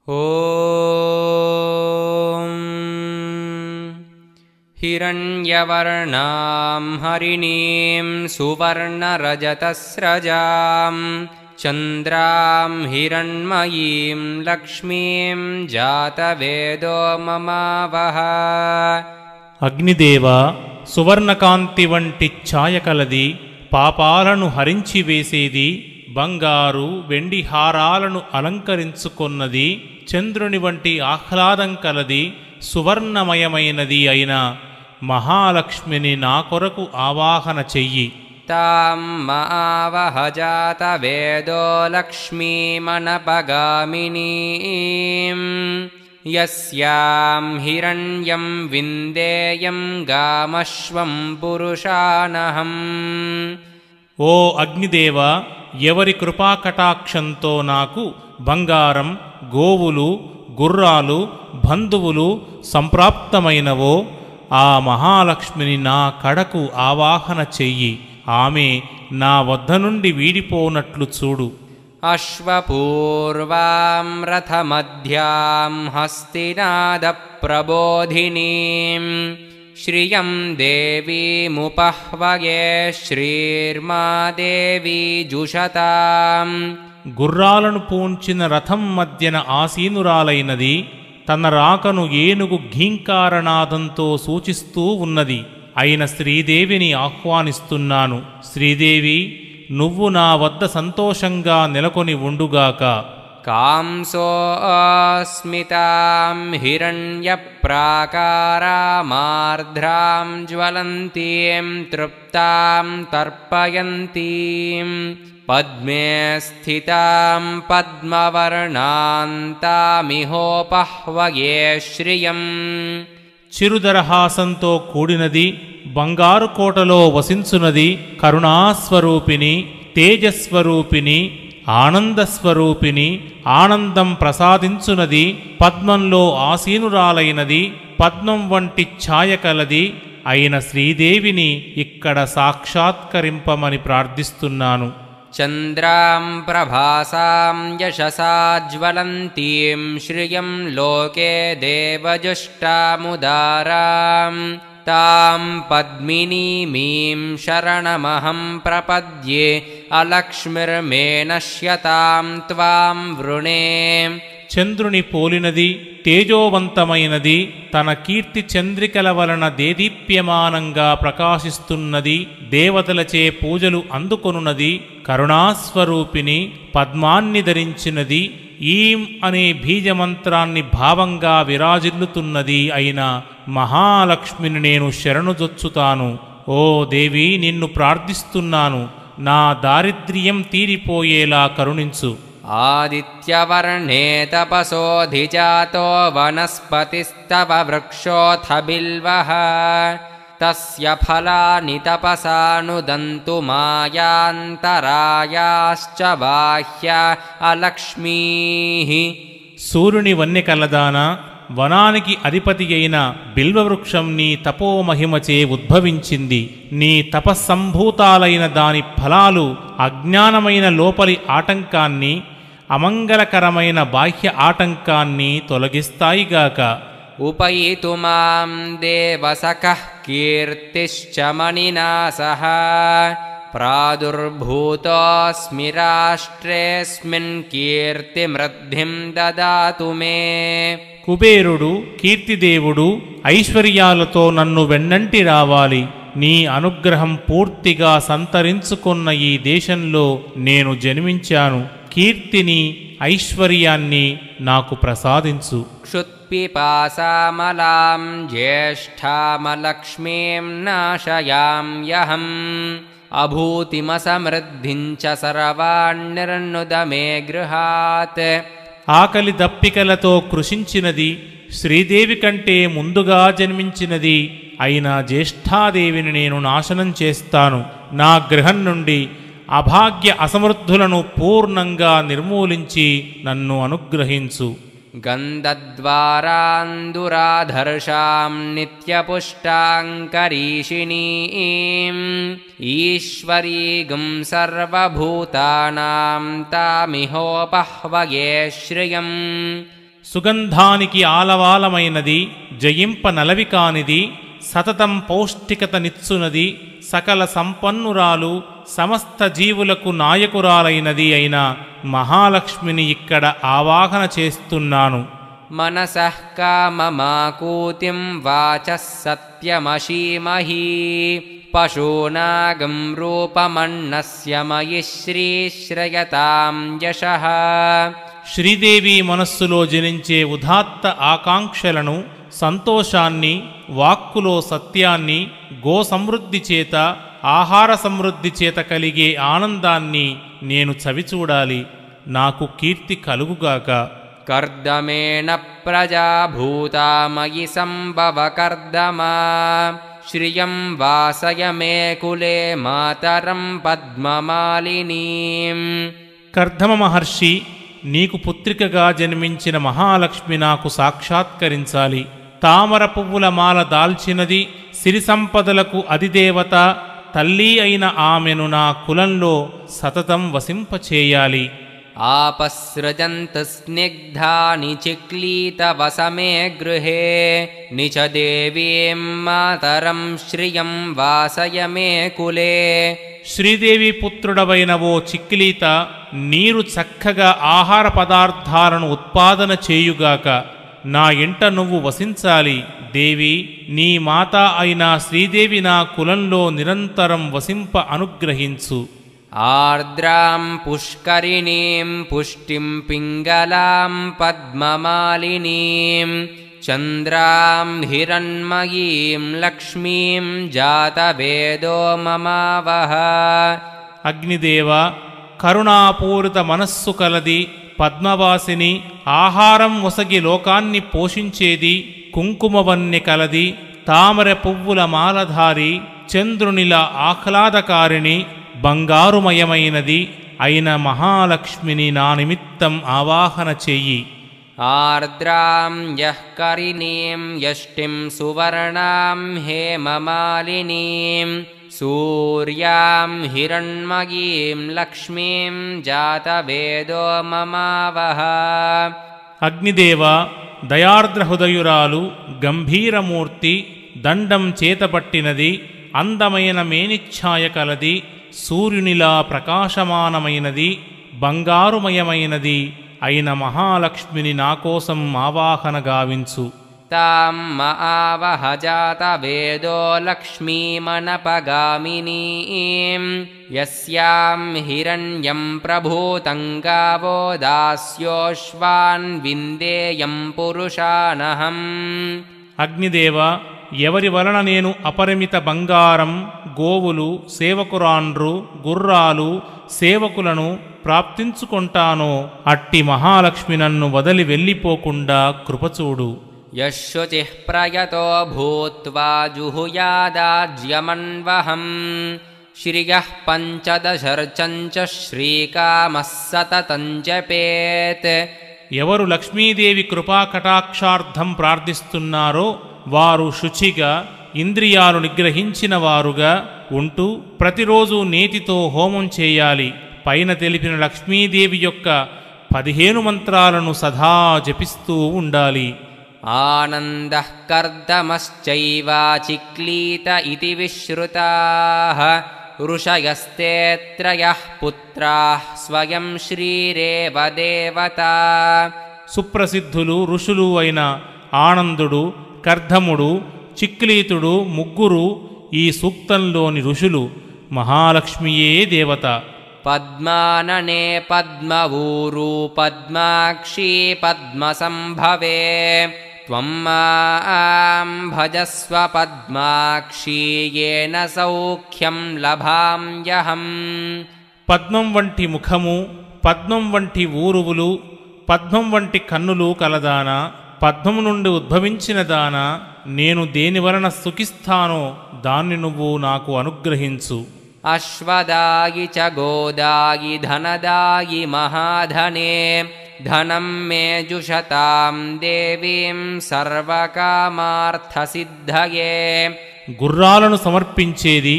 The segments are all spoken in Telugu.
ఓం హిరణ్యవర్ణాం హరిణీం సువర్ణరజతస్రజాం చంద్రాం హిరణ్మయీం లక్ష్మీం జాతవేదో మమావహ. అగ్నిదేవ, సువర్ణకాంతి వంటి ఛాయ కలది, పాపాలను హరించివేసేది, బంగారు వెండి హారాలను అలంకరించుకొన్నది, చంద్రుని వంటి ఆహ్లాదం కలది, సువర్ణమయమైనది అయిన మహాలక్ష్మిని నా కొరకు ఆవాహన చెయ్యి. తాం మావహ జాతవేదో లక్ష్మీమనపగామినీం యస్యాం హిరణ్యం విందేయం గామశ్వం పురుషానహం. ఓ అగ్నిదేవ, ఎవరి కృపాకటాక్షంతో నాకు బంగారం, గోవులు, గుర్రాలు, బంధువులు సంప్రాప్తమైనవో ఆ మహాలక్ష్మిని నా కడకు ఆవాహన చెయ్యి. ఆమె నా వద్ద నుండి వీడిపోనట్లు చూడు. అశ్వపూర్వాం రథమధ్యాం హస్తినాద ప్రబోధినీం శ్రియం దేవీముపహ్వయే శ్రీర్మా దేవీ జుషతాం. గుర్రాలను పూంచిన రథం మధ్యన ఆసీనురాలైనది, తన రాకను ఏనుగు ఘీంకారనాదంతో సూచిస్తూ ఉన్నది అయిన శ్రీదేవిని ఆహ్వానిస్తున్నాను. శ్రీదేవి, నువ్వు నా వద్ద సంతోషంగా నెలకొని ఉండుగాక. కాంసోస్మితాం హిరణ్యప్రాకారామార్ధ్రాం జ్వలంతీం తృప్తాం తర్పయంతీం పద్మే స్థితాం పద్మవర్ణాంతామిహోపహ్వయే శ్రియం. చిరుదరహాసంతో కూడినది, బంగారు కోటలో వసించునది, కరుణాస్వరూపిణి, తేజస్వరూపిణి, ఆనందస్వరూపిణి, ఆనందం ప్రసాదించునది, పద్మంలో ఆసీనురాలైనది, పద్మం వంటి ఛాయ కలది అయిన శ్రీదేవిని ఇక్కడ సాక్షాత్కరింపమని ప్రార్థిస్తున్నాను. చంద్రాం ప్రభాసాం యశసా జ్వలంతీం శ్రియం లోకే దేవజుష్టాముదారాం తాం పద్మినీమీం శరణమహం ప్రపద్యే అలక్ష్మిర్మే నశ్యతాం త్వాం వృణే. చంద్రుని పోలినది, తేజోవంతమైనది, తన కీర్తి చంద్రికల వలన దేదీప్యమానంగా ప్రకాశిస్తున్నది, దేవతలచే పూజలు అందుకొనున్నది, కరుణాస్వరూపిణి, పద్మాన్ని ధరించినది, ఈం అనే బీజమంత్రాన్ని భావంగా విరాజిల్లుతున్నది అయిన మహాలక్ష్మిని నేను శరణుజొచ్చుతాను. ఓ దేవి, నిన్ను ప్రార్థిస్తున్నాను, నా దారిద్ర్యం తీరిపోయేలా కరుణించు. ఆదిత్యవర్ణే తపసోధిజాతో వనస్పతిస్తవ వృక్షోऽథ బిల్వః తస్య ఫలాని తపసానుదంతు మాయాంతరాయాశ్చ బాహ్య అలక్ష్మీః. సూర్యుని వన్నె కలదానా, వనానికి అధిపతి అయిన బిల్వవృక్షం నీ తపోమహిమచే ఉద్భవించింది. నీ తపస్సంభూతాలైన దాని ఫలాలు అజ్ఞానమైన లోపలి ఆటంకాన్ని, అమంగళకరమైన బాహ్య ఆటంకాన్ని తొలగిస్తాయిగాక. ఉపయితు మాం దేవసఖః కీర్తిశ్చ మణినా సహ ప్రాదుర్భూతోऽస్మి రాష్ట్రేऽస్మిన్ కీర్తిమృద్ధిం దదాతు మే. కుబేరుడు, కీర్తిదేవుడు ఐశ్వర్యాలతో నన్ను వెన్నంటి రావాలి. నీ అనుగ్రహం పూర్తిగా సంతరించుకున్న ఈ దేశంలో నేను జన్మించాను. కీర్తిని, ఐశ్వర్యాన్ని నాకు ప్రసాదించు. క్షుత్పిపాసామలాం జ్యేష్ఠామలక్ష్మీం నాశయామ్యహం అభూతిమసమృద్ధిం చ సర్వాణ్ణిర్నుద మే గృహాత్. ఆకలి దప్పికలతో కృషించినది, శ్రీదేవి కంటే ముందుగా జన్మించినది అయిన జ్యేష్ఠాదేవిని నేను నాశనం చేస్తాను. నా గృహం నుండి అభాగ్య అసమృద్ధులను పూర్ణంగా నిర్మూలించి నన్ను అనుగ్రహించు. గంధద్వారాందురాధర్షాం నిత్యపుష్టాంకరీషిణీం ఈశ్వరీగం సర్వభూతానాం తామిహోపహ్వయే శ్రియం. సుగంధానికి ఆలవాలమైనది, జయింప నలవి కానిది, సతతం పౌష్టికత నిచ్చునది, సకల సంపన్నురాలు, సమస్త జీవులకు నాయకురాలైనది అయిన మహాలక్ష్మిని ఇక్కడ ఆవాహన చేస్తున్నాను. మనసః కామమాకూతిం వాచః సత్యమశీమహీ పశూనాగం రూపమన్నస్య మయి శ్రీశ్రయతాం యశః. శ్రీదేవి మనస్సులో జనించే ఉదాత్త ఆకాంక్షలను, సంతోషాన్ని, వాక్కులో సత్యాన్ని, గో సమృద్ధి చేత, ఆహార సమృద్ధి చేత కలిగే ఆనందాన్ని నేను చవిచూడాలి. నాకు కీర్తి కలుగుగాక. కర్దమేణ ప్రజా భూతా మయి సంభవ కర్దమా శ్రియం వాసయ మే కులే మాతరం పద్మమాలినీం. కర్దమ మహర్షి, నీకు పుత్రికగా జన్మించిన మహాలక్ష్మి నాకు సాక్షాత్కరించాలి. తామర పువ్వుల మాల దాల్చినది, సిరి సంపదలకు అధిదేవత, తల్లి అయిన ఆమెను నా కులంలో సతతం వసింపచేయాలి. ఆపసృజంతు స్నిగ్ధాని చిక్లీత వసమే గృహే నిచ దేవీం మాతరం శ్రియం వాసయ మే కులే. శ్రీదేవి పుత్రుడవైన ఓ చిక్కిలీత, నీరు చక్కగా ఆహార పదార్థాలను ఉత్పాదన చేయుగాక. నా ఇంట నువ్వు వసించాలి. దేవి, నీ మాత అయిన శ్రీదేవి నా కులంలో నిరంతరం వసింప అనుగ్రహించు. ఆర్ద్రాం పుష్కరిణీం పుష్టిం పింగళాం పద్మమాలినీం చంద్రాం హిరణ్మయీం లక్ష్మీం జాతవేదో మమావహ. అగ్నిదేవ, కరుణాపూరిత మనస్సు కలది, పద్మవాసిని, ఆహారం ఒసగి లోకాన్ని పోషించేది, కుంకుమవన్నె కలది, తామర పువ్వుల మాలధారి, చంద్రునిల ఆహ్లాదకారిణి, బంగారుమయమైనది అయిన మహాలక్ష్మిని నా నిమిత్తం ఆవాహన చెయ్యి. ఆర్ద్రాం యః కరిణీం యష్టిం సువర్ణాం హేమమాలినీం సూర్యాం హిరణ్మయీం లక్ష్మీం జాతవేదో మమావహ. అగ్నిదేవ, దయార్ద్ర హృదయురాలు, గంభీరమూర్తి, దండం చేతపట్టినది, అందమైన మేనిఛాయ కలది, సూర్యునిలా ప్రకాశమానమైనది, బంగారుమయమైనది అయిన మహాలక్ష్మిని నాకోసం ఆవాహన గావించు. తాం ఆవహ జాతవేదో లక్ష్మీమనపగామినీం యస్యాం హిరణ్యం ప్రభూతం గావో దాస్యోశ్వాన్ విందేయం పురుషానహం. అగ్నిదేవ, ఎవరి వలన నేను అపరిమిత బంగారం, గోవులు, సేవకురాండ్రు, గుర్రాలు, సేవకులను ప్రాప్తించుకొంటానో అట్టి మహాలక్ష్మి నన్ను వదలి వెళ్ళిపోకుండా కృపచూడు. యశుచిః ప్రయతో భూత్వా జుహుయాదాజ్యమన్వహం శ్రియః పంచదశర్చంచ శ్రీకామః సతతం జపేత్. ఎవరు లక్ష్మీదేవి కృపాకటాక్షార్థం ప్రార్థిస్తున్నారో వారు శుచిగా, ఇంద్రియాలు నిగ్రహించిన వారుగా ఉంటూ ప్రతిరోజు నేతితో హోమం చేయాలి. పైన తెలిపిన లక్ష్మీదేవి యొక్క 15 మంత్రాలను సదా జపిస్తూ ఉండాలి. ఆనందః కర్దమశ్చైవ చిక్లీత ఇతి విశ్రుతాః ఋషయస్తేత్రయః పుత్రాః స్వయం శ్రీరేవ దేవతా. సుప్రసిద్ధులు ఋషులు అయిన ఆనందుడు, కర్ధముడు, చిక్లీతుడు ముగ్గురు ఈ సూక్తంలోని ఋషులు. మహాలక్ష్మియే దేవత. పద్మాననే పద్మవూరు పద్మాక్షీ పద్మసంభవే త్వం మాం భజస్వ పద్మాక్షీ యేన సౌఖ్యం లభామ్యహం. పద్మం వంటి ముఖము, పద్మం వంటి ఊరువులు, పద్మం వంటి కన్నులు కలదానా, పద్మము నుండి ఉద్భవించిన దానా, నేను దేనివలన సుఖిస్తానో దాన్ని నువ్వు నాకు అనుగ్రహించు. అశ్వదాయి చ గోదాయి ధనదాయి మహాధనే ధనం మే జుషతాం దేవీం సర్వకామార్థసిద్ధయే. గుర్రాలను సమర్పించేది,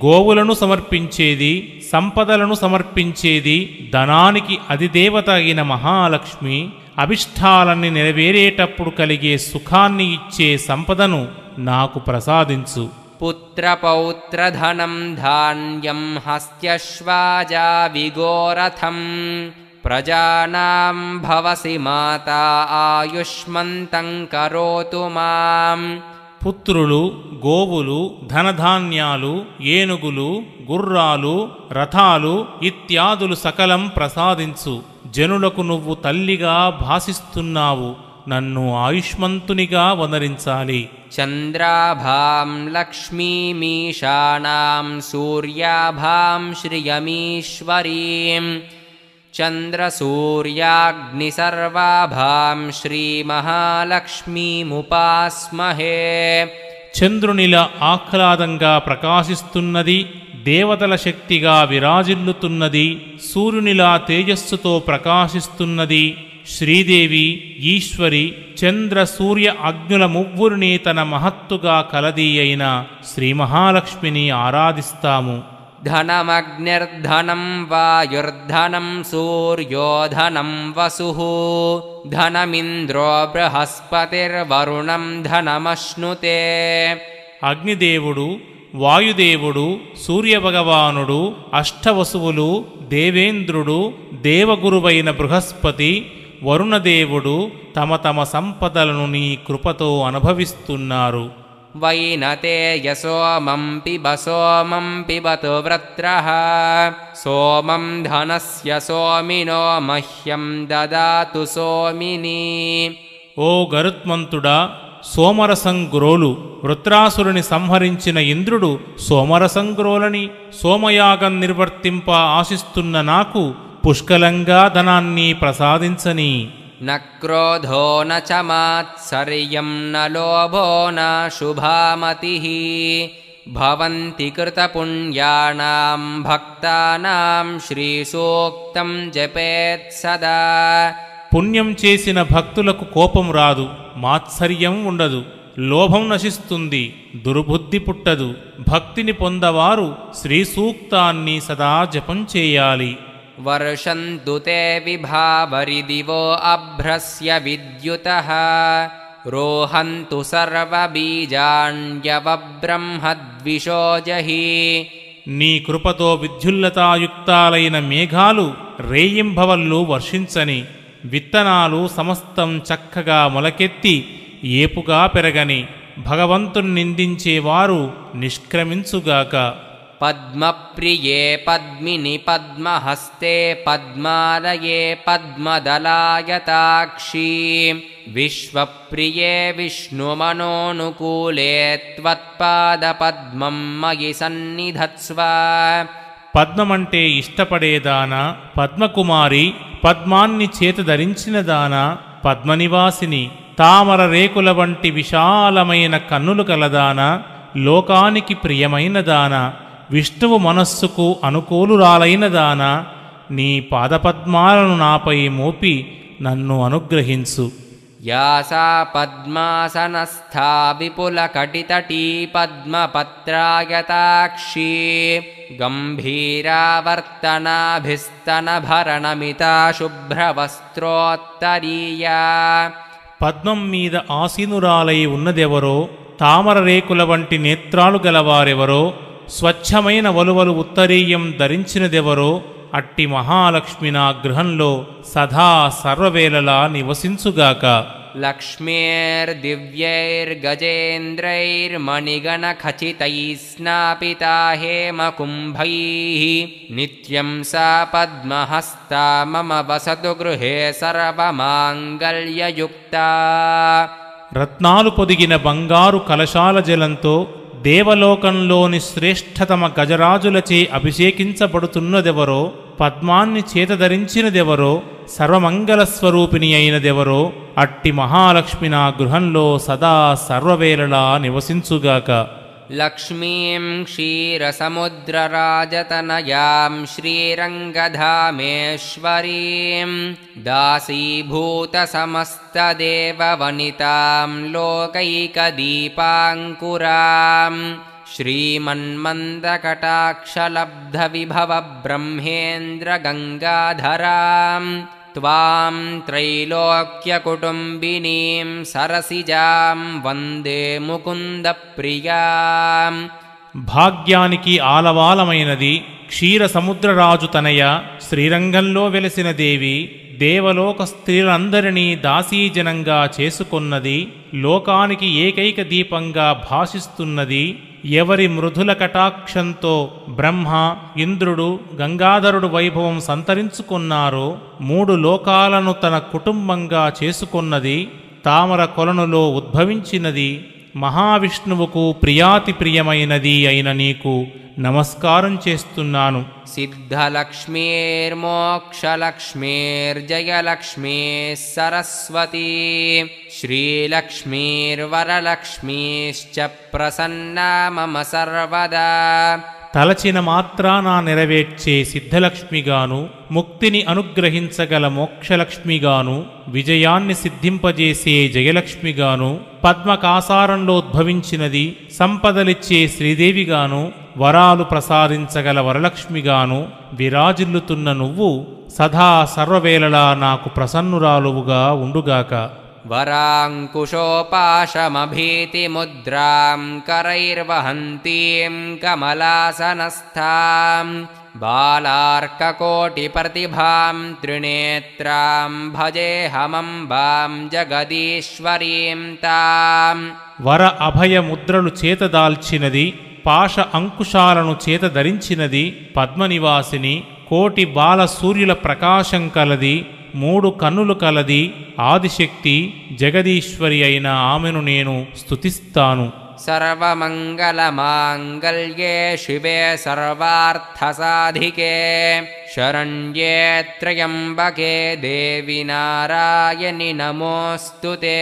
గోవులను సమర్పించేది, సంపదలను సమర్పించేది, ధనానికి అధిదేవత అయిన మహాలక్ష్మి అభిష్టాలన్నీ నెరవేరేటప్పుడు కలిగే సుఖాన్ని ఇచ్చే సంపదను నాకు ప్రసాదించు. పుత్రపౌత్రధనం ధాన్యం హస్త్యశ్వాజా విగోరథం ప్రజానాం భవసి మాతా ఆయుష్మంతం కరోతు మాం. పుత్రులు, గోవులు, ధనధాన్యాలు, ఏనుగులు, గుర్రాలు, రథాలు ఇత్యాదులు సకలం ప్రసాదించు. జనులకు నువ్వు తల్లిగా భాసిస్తున్నావు. నన్ను ఆయుష్మంతునిగా వనరించాలి. చంద్రాభాం లక్ష్మీమీశానాం సూర్యాభాం శ్రియమీశ్వరీం చంద్రసూర్యాగ్నిసర్వాభాం శ్రీమహాలక్ష్మీముపాస్మహే. చంద్రునిలా ఆహ్లాదంగా ప్రకాశిస్తున్నది, దేవతల శక్తిగా విరాజిల్లుతున్నది, సూర్యునిలా తేజస్సుతో ప్రకాశిస్తున్నది శ్రీదేవి ఈశ్వరి చంద్ర సూర్య అగ్నుల ముగ్గురిని తన మహత్తుగా కలది అయిన శ్రీ మహాలక్ష్మిని ఆరాధిస్తాము. ధనమగ్నిర్ధనం వాయుర్ధనం సూర్యోధనం వసుః ధనమింద్రో బృహస్పతిర్వరుణం ధనమశ్నుతే. అగ్నిదేవుడు, వాయుదేవుడు, సూర్యభగవానుడు, అష్టవసువులు, దేవేంద్రుడు, దేవగురువైన బృహస్పతి, వరుణదేవుడు తమ తమ సంపదలను నీ కృపతో అనుభవిస్తున్నారు. వైనతేయసోమం పిబ పిబతు వృత్రః సోమం ధనస్య సోమినో మహ్యం దదాతు సోమిని. ఓ గరుత్మంతుడా, సోమరసంగ్రోలు. వృత్రాసురుని సంహరించిన ఇంద్రుడు సోమరసంగ్రోలని సోమయాగం నిర్వర్తింప ఆశిస్తున్న నాకు పుష్కలంగా ధనాన్ని ప్రసాదించని. న క్రోధో న చ మాత్సర్యం న లోభో న శుభామతిః భవంతి కృతపుణ్యానాం భక్తానాం శ్రీసూక్తం జపేత్ సదా. పుణ్యం చేసిన భక్తులకు కోపం రాదు, మాత్సర్యం ఉండదు, లోభం నశిస్తుంది, దుర్బుద్ధి పుట్టదు. భక్తిని పొందవారు శ్రీసూక్తాన్ని సదా జపం చేయాలి. వర్షంతు తే విభావరి దివో అభ్రస్య విద్యుతః రోహంతు సర్వబీజాన్యవబ్రహ్మద్విషోజహి. నీ కృపతో విద్యుల్లతాయుక్తాలైన మేఘాలు రేయింభవళ్ళు వర్షించని, విత్తనాలు సమస్తం చక్కగా మొలకెత్తి ఏపుగా పెరగని. భగవంతుని నిందించేవారు నిష్క్రమించుగాక. పద్మప్రియే పద్మిని పద్మహస్తే పద్మాలయే పద్మదలాయతాక్షి విశ్వప్రియే విష్ణుమనోనుకూలే త్వత్పాదపద్మం మయి సన్నిధత్స్వ. పద్మమంటే ఇష్టపడేదానా, పద్మకుమారి, పద్మాన్ని చేత ధరించినదానా, పద్మనివాసిని, తామర రేకుల వంటి విశాలమైన కన్నులు కలదానా, లోకానికి ప్రియమైనదానా, విష్ణువు మనస్సుకు అనుకూలురాలైనదానా, నీ పాదపద్మాలను నాపై మోపి నన్ను అనుగ్రహించు. యాసా పద్మాసనస్థా విపులకటితటీ పద్మపత్రాయతాక్షి గంభీరావర్తనాభిస్తనభరణమితా శుభ్రవస్త్రోత్తరీయా. పద్మం మీద ఆసీనురాలై ఉన్నదెవరో, తామర రేకుల వంటి నేత్రాలు గలవారెవరో, స్వచ్ఛమైన వలువలు ఉత్తరీయం ధరించినదెవరో, అట్టి మహాలక్ష్మి నా గృహంలో సదా సర్వవేళలా నివసించుగాక. లక్ష్మీర్దివ్యైర్గజేంద్రైర్మణిగణఖచితైः స్నాపితా హేమకుంభైః నిత్యం సా పద్మహస్తా మమ వసతు గృహే సర్వమాంగళ్యయుక్తా. రత్నాలు పొదిగిన బంగారు కలశాల జలంతో దేవలోకంలోని శ్రేష్ఠతమ గజరాజులచే అభిషేకించబడుతున్నదెవరో, పద్మాన్ని చేతధరించినదెవరో, సర్వమంగళ స్వరూపిణి అయినదెవరో, అట్టి మహాలక్ష్మి నా గృహంలో సదా సర్వవేళలా నివసించుగాక. లక్ష్మీం క్షీరసముద్రరాజతనయాం శ్రీరంగధామేశ్వరీం దాసీభూతసమస్తదేవవనితాం లోకైకదీపాంకురాం శ్రీమన్మందకటాక్షలబ్ధవిభవ బ్రహ్మేంద్రగంగాధరాం త్వాం త్రైలోక్యకుటుంబినీం సరసిజాం వందే ముకుందప్రియాం. భాగ్యానికి ఆలవాలమైనది క్షీరసముద్రరాజు తనయ శ్రీరంగంలో వెలసిన దేవి, దేవలోక స్త్రీలందరినీ దాసీజనంగా చేసుకొన్నది, లోకానికి ఏకైక దీపంగా భాషిస్తున్నది. ఎవరి మృదుల కటాక్షంతో బ్రహ్మ, ఇంద్రుడు, గంగాధరుడు వైభవం సంతరించుకున్నారో 3 లోకాలను తన కుటుంబంగా చేసుకొన్నది, తామర కొలనులో ఉద్భవించినది, మహావిష్ణువుకు ప్రియాతి ప్రియమైనది అయిన నీకు నమస్కారం చేస్తున్నాను. సిద్ధలక్ష్మీర్మోక్షలక్ష్మీర్జయలక్ష్మీ సరస్వతీ శ్రీలక్ష్మీర్వరలక్ష్మీశ్చ ప్రసన్నా మమ సర్వదా. తలచిన మాత్రాన నెరవేర్చే సిద్ధలక్ష్మిగాను, ముక్తిని అనుగ్రహించగల మోక్షలక్ష్మిగాను, విజయాన్ని సిద్ధింపజేసే జయలక్ష్మిగాను, పద్మకాసారంలో ఉద్భవించినది, సంపదలిచ్చే శ్రీదేవిగాను, వరాలు ప్రసాదించగల వరలక్ష్మిగాను విరాజిల్లుతున్న నువ్వు సదా సర్వవేళలా నాకు ప్రసన్నురాలువుగా ఉండుగాక. వరాంకుశోపాశమభీతిముద్రాం కరైర్వహంతీం కమలాసనస్థాం బాలార్కకోటిప్రతిభాం త్రినేత్రాం భజేహమంబాం జగదీశ్వరీం తాం. వర అభయ ముద్రలు చేతదాల్చినది, పాశ అంకుశాలను చేత ధరించినది, పద్మనివాసిని, కోటి బాల సూర్యుల ప్రకాశం కలది, 3 కన్నులు కలది, ఆదిశక్తి, జగదీశ్వరి అయిన ఆమెను నేను స్తుతిస్తాను. సర్వమంగళమాంగళ్యే శివే సర్వార్థసాధికే శరణ్యే త్రయంబకే దేవి నారాయణి నమోస్తుతే.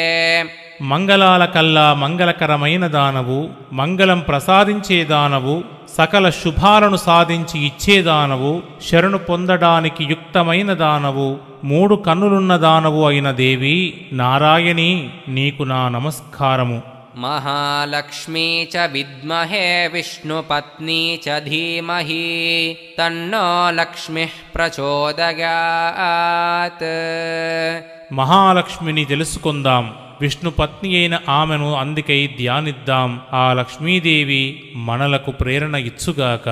మంగళాల కల్లా మంగళకరమైన దానవు, మంగళం ప్రసాదించే దానవు, సకల శుభాలను సాధించి ఇచ్చేదానవు, శరణు పొందడానికి యుక్తమైన దానవు, 3 కన్నులున్న దానవు అయిన దేవి నారాయణి, నీకు నా నమస్కారము. మహాలక్ష్మీ చ విద్మహే విష్ణుపత్నీ చ ధీమహి తన్నో లక్ష్మిః ప్రచోదయాత్. మహాలక్ష్మిని తెలుసుకుందాం, విష్ణుపత్ని అయిన ఆమెను అందుకై ధ్యానిద్దాం. ఆ లక్ష్మీదేవి మనలకు ప్రేరణ ఇచ్చుగాక.